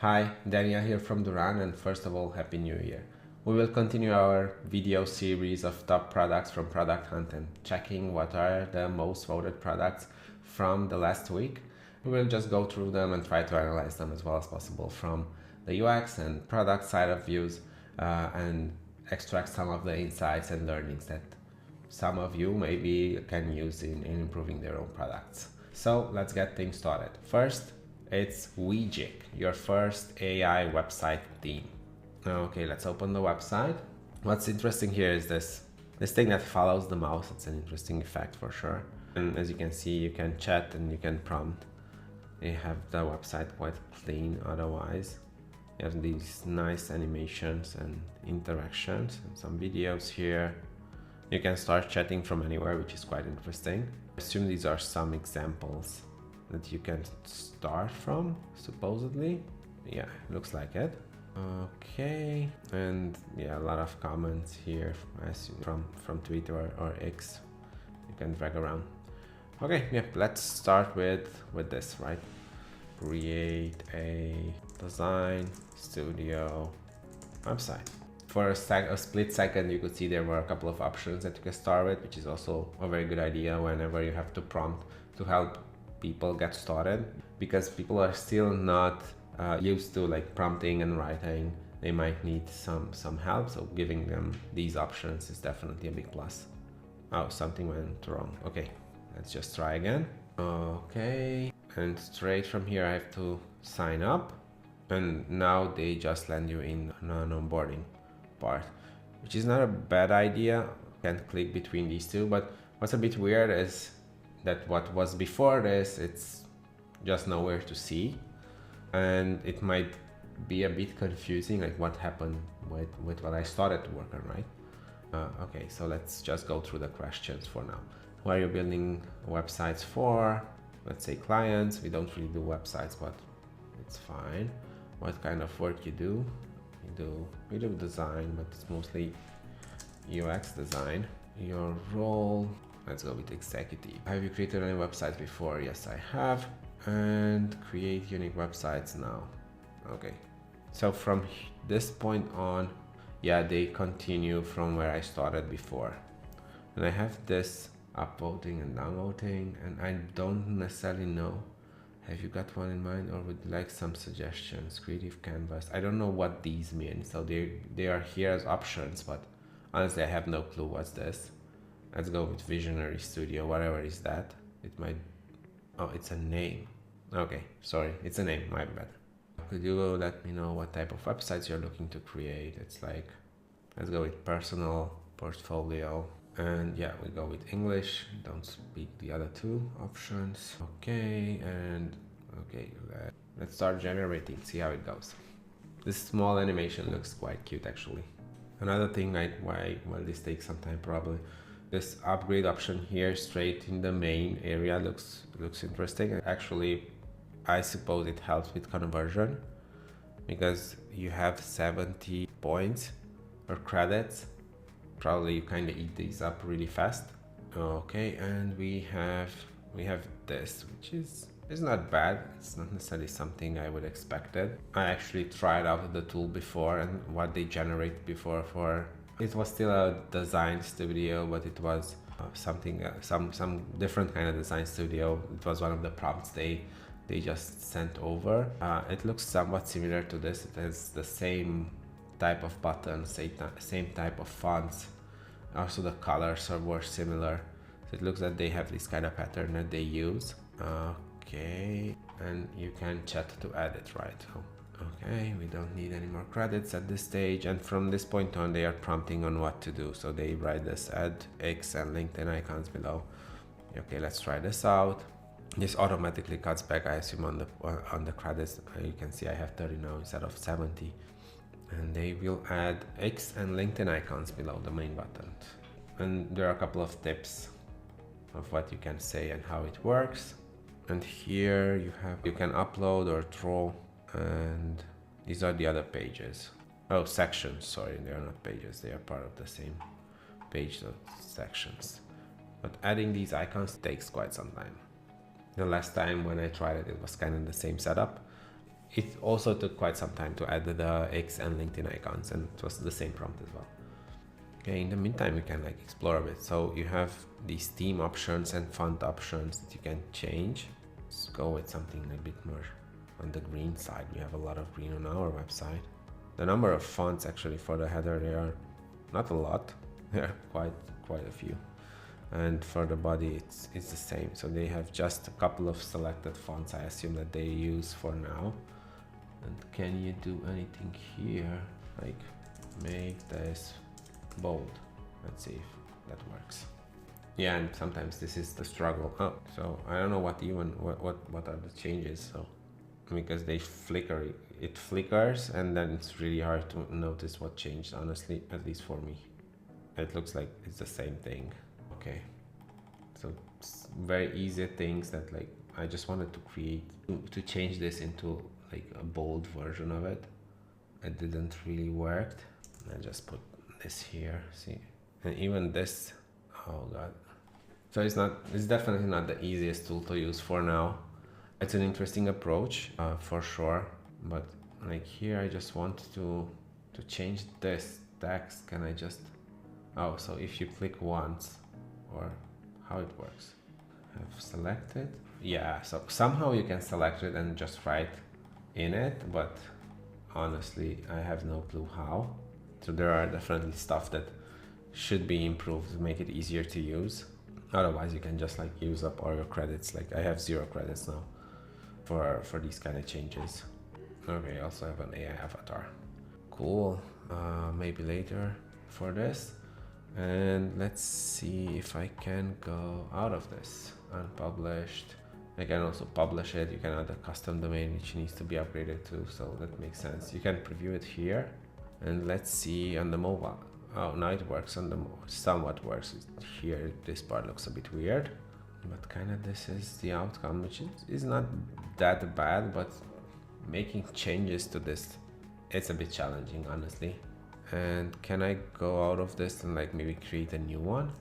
Hi, Daniel here from Duran, and first of all, Happy New Year. We will continue our video series of top products from Product Hunt and checking what are the most voted products from the last week. We will just go through them and try to analyze them as well as possible from the UX and product side of views and extract some of the insights and learnings that some of you maybe can use in improving their own products. So let's get things started. First, it's Wegic, your first AI website theme. Okay, let's open the website. What's interesting here is this thing that follows the mouse. It's an interesting effect for sure. And as you can see, you can chat and you can prompt. You have the website quite clean otherwise. You have these nice animations and interactions and some videos here. You can start chatting from anywhere, which is quite interesting. I assume these are some examples that you can start from, supposedly. Yeah, looks like it. Okay, and yeah, a lot of comments here from Twitter or X. You can drag around. Okay, yeah, let's start with this, right? Create a design studio website. For a split second, you could see there were a couple of options that you can start with, which is also a very good idea whenever you have to prompt to help people get started, because people are still not used to like prompting and writing. They might need some help, so giving them these options is definitely a big plus. Oh, something went wrong. Okay, let's just try again. Okay, and straight from here I have to sign up, and now they just land you in an onboarding part, which is not a bad idea. You can click between these two, but what's a bit weird is that what was before this, it's just nowhere to see, and it might be a bit confusing, like what happened with what I started to work on, right? Okay, so let's just go through the questions for now. Who are you building websites for? Let's say clients. We don't really do websites, but it's fine. What kind of work you do? We do design, but it's mostly UX design. Your role, let's go with executive. Have you created any websites before? Yes, I have. And create unique websites now. Okay, so from this point on, yeah, they continue from where I started before. And I have this upvoting and downvoting, and I don't necessarily know. Have you got one in mind, or would you like some suggestions? Creative canvas. I don't know what these mean, so they are here as options, but honestly I have no clue what's this. Let's go with Visionary Studio, whatever is that. It might, oh, it's a name. Okay, sorry, it's a name, my bad. Could you let me know what type of websites you're looking to create? It's like, let's go with personal, portfolio, and yeah, we go with English. Don't speak the other two options. Okay, and okay, let's start generating, see how it goes. This small animation looks quite cute actually. Another thing, like well, this takes some time probably. This upgrade option here straight in the main area looks interesting. Actually, I suppose it helps with conversion, because you have 70 points or credits. Probably you kind of eat these up really fast. Okay, and we have this, which is not bad. It's not necessarily something I would expected. I actually tried out the tool before, and what they generate before for it was still a design studio, but it was something some different kind of design studio. It was one of the prompts they just sent over. It looks somewhat similar to this. It has the same type of buttons, same type of fonts. Also the colors were similar. So it looks like they have this kind of pattern that they use. Okay, and you can chat to add it, right? Okay, we don't need any more credits at this stage, and from this point on they are prompting on what to do. So they write this add X and LinkedIn icons below. Okay, let's try this out. This automatically cuts back, I assume, on the credits. You can see I have 30 now instead of 70. And they will add X and LinkedIn icons below the main button. And there are a couple of tips of what you can say and how it works. And here you can upload or draw, and these are the other pages. Oh, sections, sorry, they are not pages, they are part of the same page, so sections. But adding these icons takes quite some time. The last time when I tried it, it was kind of the same setup. it also took quite some time to add the X and LinkedIn icons, and it was the same prompt as well. Okay, in the meantime, we can like explore a bit. So you have these theme options and font options that you can change. Let's go with something a bit more on the green side. We have a lot of green on our website. The number of fonts actually for the header, they are not a lot. There are quite a few. And for the body, it's the same. So they have just a couple of selected fonts, I assume, that they use for now. And can you do anything here? Like make this bold. Let's see if that works. Yeah, and sometimes this is the struggle. Oh, so I don't know what are the changes. So because they flicker, it flickers, and then it's really hard to notice what changed, honestly, at least for me. It looks like it's the same thing. Okay, so very easy things that like I just wanted to create to change this into like a bold version of it. It didn't really work. I just put this here, see, and even this, oh god. So it's definitely not the easiest tool to use for now. It's an interesting approach for sure, but like here I just want to change this text. Can I just, oh, so if you click once, or how it works? Have selected, yeah, so somehow you can select it and just write in it, but honestly I have no clue how. So there are definitely stuff that should be improved to make it easier to use. Otherwise you can just like use up all your credits. Like I have 0 credits now for these kind of changes. Okay, I also have an AI avatar. Cool. Maybe later for this. And let's see if I can go out of this. Unpublished. I can also publish it. You can add a custom domain which needs to be upgraded too, so that makes sense. You can preview it here, and let's see on the mobile. Oh, now it works on the somewhat works here. This part looks a bit weird, but kind of this is the outcome, which is not that bad, but making changes to this, it's a bit challenging, honestly. And can I go out of this and like maybe create a new one?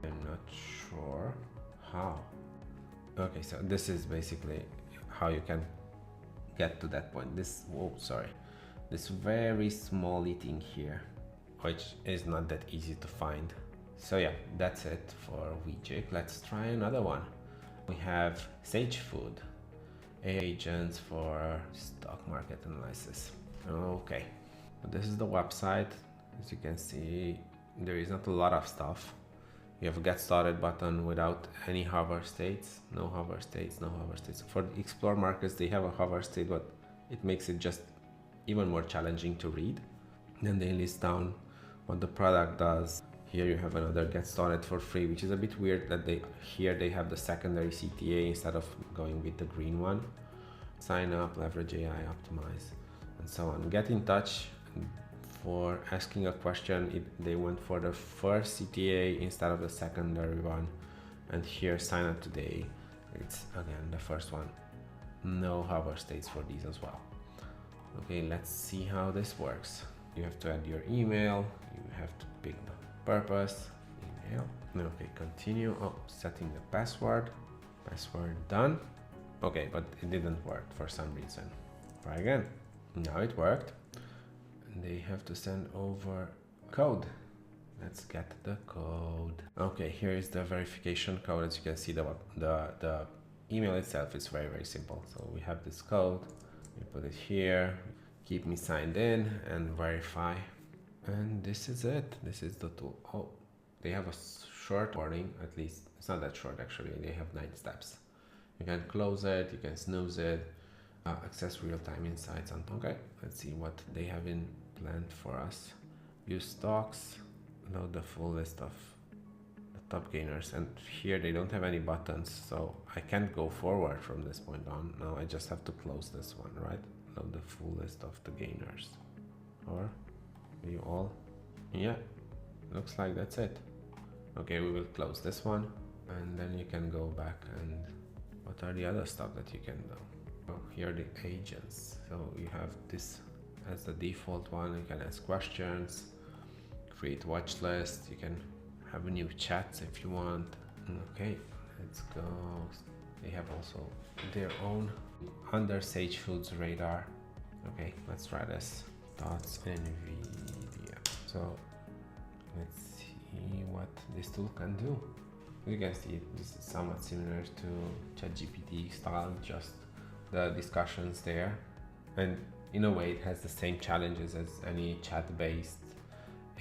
I'm not sure how. Okay, so this is basically how you can get to that point. This, oh, sorry, this very small thing here, which is not that easy to find. So yeah, that's it for Wegic. Let's try another one. We have Sage Food, agents for stock market analysis. Okay, this is the website. As you can see, there is not a lot of stuff. You have a get started button without any hover states, no hover states, no hover states. For the explore markets, they have a hover state, but it makes it just even more challenging to read. Then they list down what the product does. Here you have another get started for free, which is a bit weird that they have the secondary CTA instead of going with the green one. Sign up, leverage AI, optimize, and so on. Get in touch. For asking a question, they went for the first CTA instead of the secondary one. And here, sign up today. It's again the first one. No hover states for these as well. Okay, let's see how this works. You have to add your email. You have to pick the purpose. Email. Okay, continue. Oh, setting the password. Password done. Okay, but it didn't work for some reason. Try again. Now it worked. They have to send over code. Let's get the code. Okay, here is the verification code. As you can see, the email itself is very simple. So we have this code, we put it here, keep me signed in and verify. And this is it. This is the tool. Oh, they have a short warning, at least it's not that short actually. They have 9 steps. You can close it, you can snooze it, access real-time insights on. Okay, let's see what they have in planned for us. View stocks, load the full list of the top gainers, and here they don't have any buttons, so I can't go forward from this point on. Now I just have to close this one, right? Load the full list of the gainers, or view all. Yeah, looks like that's it. Okay, we will close this one, and then you can go back. And what are the other stuff that you can do? Oh, here are the agents. So you have this as the default one. You can ask questions, create watch list. You can have new chats if you want. Okay, let's go. They have also their own under Sage Foods radar. Okay, let's try this. Thoughts NVIDIA. So let's see what this tool can do. You can see this is somewhat similar to ChatGPT style, just the discussions there. And in a way, it has the same challenges as any chat-based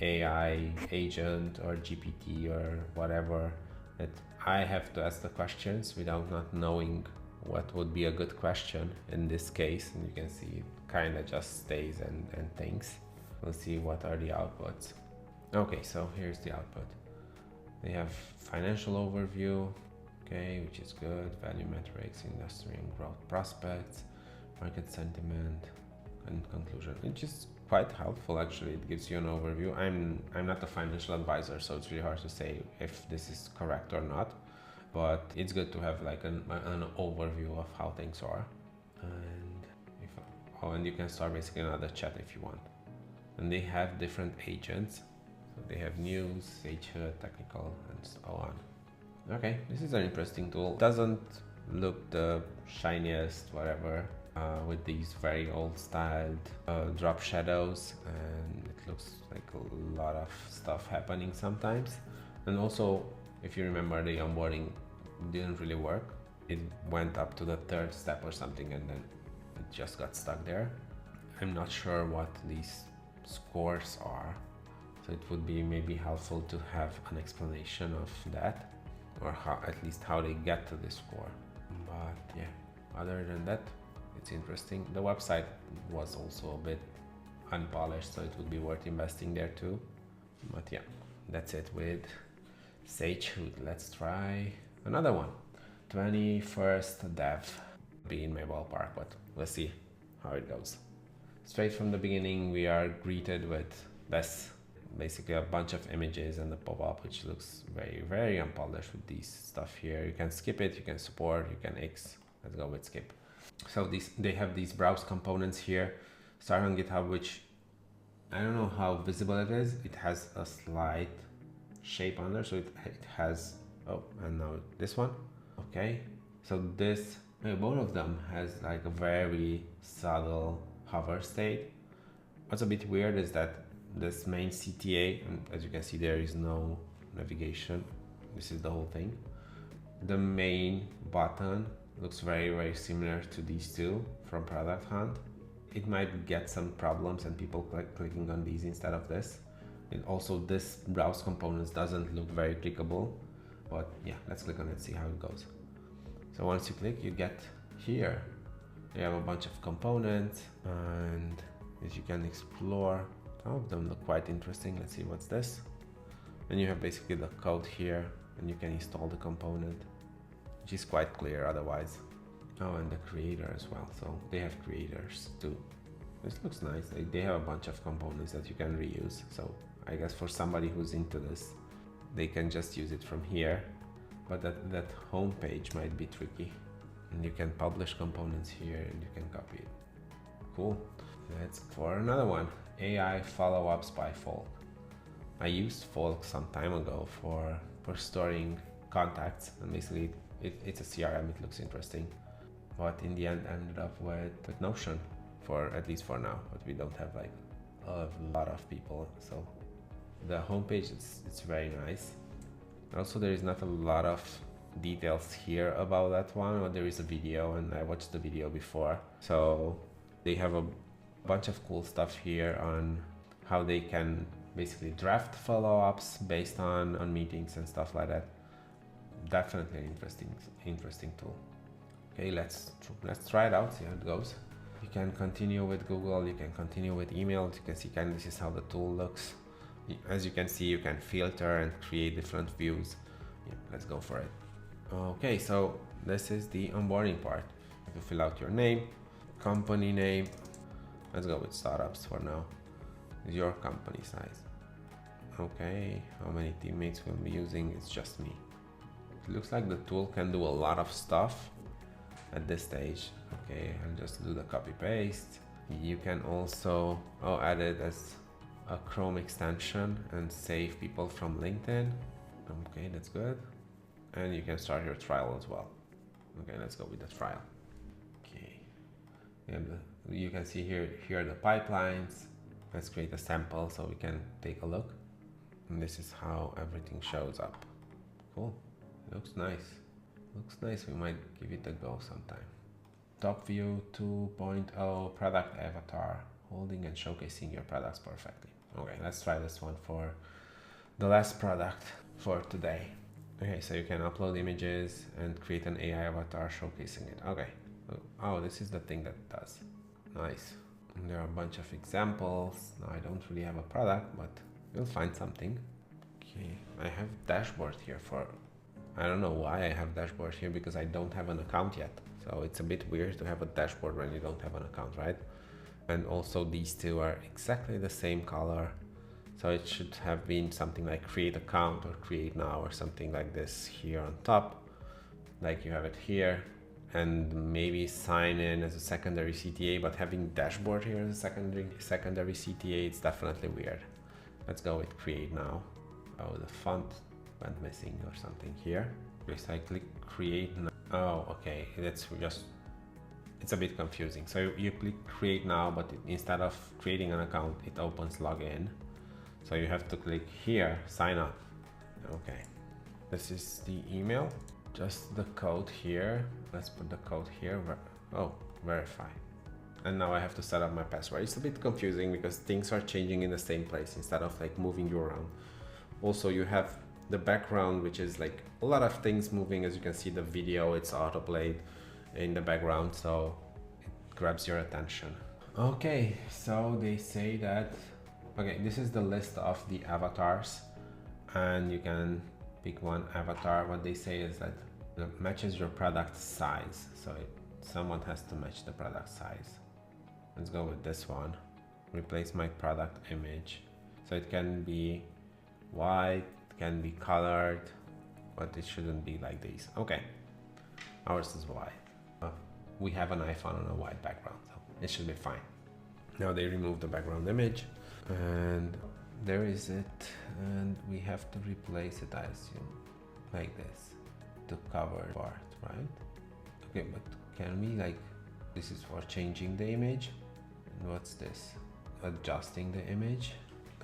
AI agent or GPT or whatever, that I have to ask the questions without not knowing what would be a good question in this case. And you can see it kind of just stays and thinks. We'll see what are the outputs. Okay, so here's the output. They have financial overview, okay, which is good, value metrics, industry and growth prospects, market sentiment, and conclusion, which is quite helpful actually. It gives you an overview. I'm not a financial advisor, so it's really hard to say if this is correct or not, but it's good to have like an overview of how things are. And and you can start basically another chat if you want. And they have different agents. So they have news, Sage, technical, and so on. Okay, this is an interesting tool. Doesn't look the shiniest, whatever, with these very old styled drop shadows, and it looks like a lot of stuff happening sometimes. And also, if you remember, the onboarding didn't really work. It went up to the third step or something, and then it just got stuck there. I'm not sure what these scores are, so it would be maybe helpful to have an explanation of that, or how, at least how they get to this score. But yeah, other than that, it's interesting. The website was also a bit unpolished, so it would be worth investing there too. But yeah, that's it with Sage Food. Let's try another one. 21st Dev. Be in my ballpark, but let's see how it goes. Straight from the beginning, we are greeted with this, basically a bunch of images and the pop-up, which looks very, very unpolished with these stuff here. You can skip it, you can support, you can X. Let's go with skip. So they have these browse components here. Start on GitHub, which I don't know how visible it is. It has a slight shape under, so it has, oh, and now this one. Okay, so this, both of them has like a very subtle hover state. What's a bit weird is that this main CTA, and as you can see, there is no navigation. This is the whole thing. The main button looks very, very similar to these two from Product Hunt. It might get some problems and people clicking on these instead of this. And also this browse components doesn't look very clickable, but yeah, let's click on it and see how it goes. So once you click, you get here. You have a bunch of components, and as you can explore, some of them look quite interesting. Let's see what's this. And you have basically the code here, and you can install the component, which is quite clear otherwise. Oh, and the creator as well. So they have creators too. This looks nice. They have a bunch of components that you can reuse. So I guess for somebody who's into this, they can just use it from here. But that home page might be tricky. And you can publish components here and you can copy it. Cool. Let's for another one. AI follow-ups by Folk. I used Folk some time ago for storing contacts, and basically it's a CRM. It looks interesting, but in the end I ended up with Notion, for at least for now. But we don't have like a lot of people, so the homepage it's very nice. Also, there is not a lot of details here about that one, but there is a video, and I watched the video before. So they have a bunch of cool stuff here on how they can basically draft follow-ups based on meetings and stuff like that. Definitely an interesting tool. Okay, let's try it out, see how it goes. You can continue with Google, you can continue with email. You can see kind of this is how the tool looks. As you can see, you can filter and create different views. Yeah, let's go for it. Okay, so this is the onboarding part. You can fill out your name, company name. Let's go with startups for now. Your company size. Okay, how many teammates will be using? It's just me. It looks like the tool can do a lot of stuff at this stage. Okay, I'll just do the copy paste. You can also add it as a Chrome extension and save people from LinkedIn. Okay, that's good. And you can start your trial as well. Okay, let's go with the trial. Okay, You can see here are the pipelines. Let's create a sample so we can take a look. And this is how everything shows up. Cool. Looks nice. Looks nice. We might give it a go sometime. Top view 2.0 product avatar, holding and showcasing your products perfectly. Okay, let's try this one for the last product for today. Okay, so you can upload images and create an AI avatar showcasing it. Okay. Oh, this is the thing that does. Nice. And there are a bunch of examples. Now I don't really have a product, but we'll find something. Okay, I have dashboard here for, I don't know why I have dashboard here, because I don't have an account yet. So it's a bit weird to have a dashboard when you don't have an account, right? And also these two are exactly the same color. So it should have been something like create account or create now or something like this here on top, like you have it here. And maybe sign in as a secondary CTA, but having dashboard here as a secondary CTA, it's definitely weird. Let's go with create now. Oh, the font went missing or something here. If I click create now. Oh, okay, that's just, it's a bit confusing. So you click create now, but instead of creating an account, it opens login. So you have to click here, sign up. Okay, this is the email, just the code here. Let's put the code here. Oh, verify. And now I have to set up my password. It's a bit confusing because things are changing in the same place instead of like moving you around. Also, you have the background, which is like a lot of things moving. As you can see, the video, it's autoplayed in the background, so it grabs your attention. Okay, so they say that, okay, this is the list of the avatars, and you can pick one avatar. What they say is that it matches your product size, so someone has to match the product size. Let's go with this one. Replace my product image. So it can be white, it can be colored, but it shouldn't be like these. Okay, ours is white. We have an iPhone on a white background, so it should be fine. Now they remove the background image, and there is it, and we have to replace it, I assume, like this, the cover part, right? Okay, but can we, like, this is for changing the image, and what's this? Adjusting the image,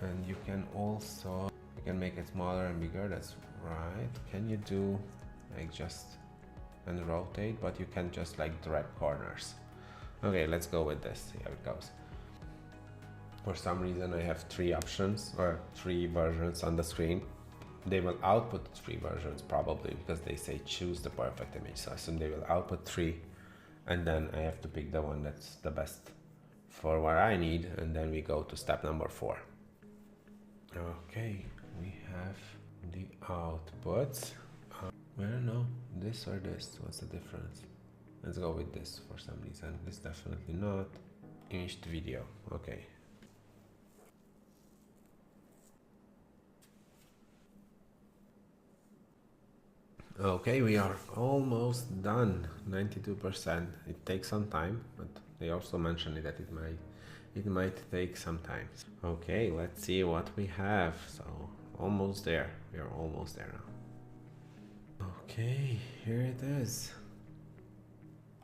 and you can also, you can make it smaller and bigger, that's right. Can you do like just and rotate, but you can just like drag corners. Okay, let's go with this, see how it goes. For some reason I have 3 options or 3 versions on the screen. They will output 3 versions probably because they say choose the perfect image. So I assume they will output 3, and then I have to pick the one that's the best for what I need, and then we go to step number 4. Okay, we have the outputs. I don't know, this or this, what's the difference? Let's go with this for some reason. This definitely not. Image to video, okay. Okay, we are almost done, 92%. It takes some time, but they also mentioned that it might take some time. Okay, let's see what we have. So almost there, we are almost there now. Okay, here it is.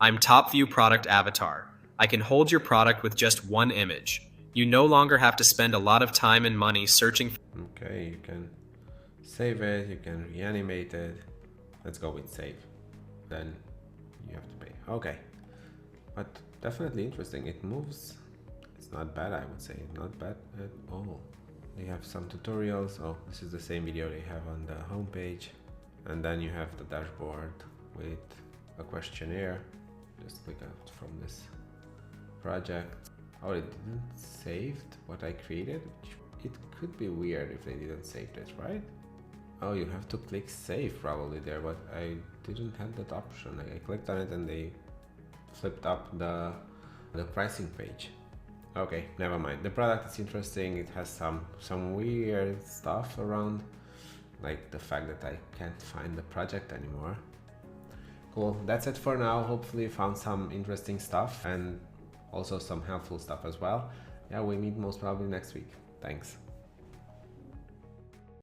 I'm Top View Product Avatar. I can hold your product with just one image. You no longer have to spend a lot of time and money searching. Okay, you can save it, you can reanimate it. Let's go with save. Then you have to pay. Okay, but definitely interesting. It moves. It's not bad, I would say. Not bad at all. They have some tutorials. Oh, this is the same video they have on the homepage. And then you have the dashboard with a questionnaire. Just click out from this project. Oh, it didn't save what I created. It could be weird if they didn't save it, right? Oh, you have to click save probably there, but I didn't have that option. Like, I clicked on it and they flipped up the pricing page. Okay, never mind. The product is interesting. It has some weird stuff around, like the fact that I can't find the project anymore. Cool, that's it for now. Hopefully you found some interesting stuff and also some helpful stuff as well. Yeah, we meet most probably next week. Thanks.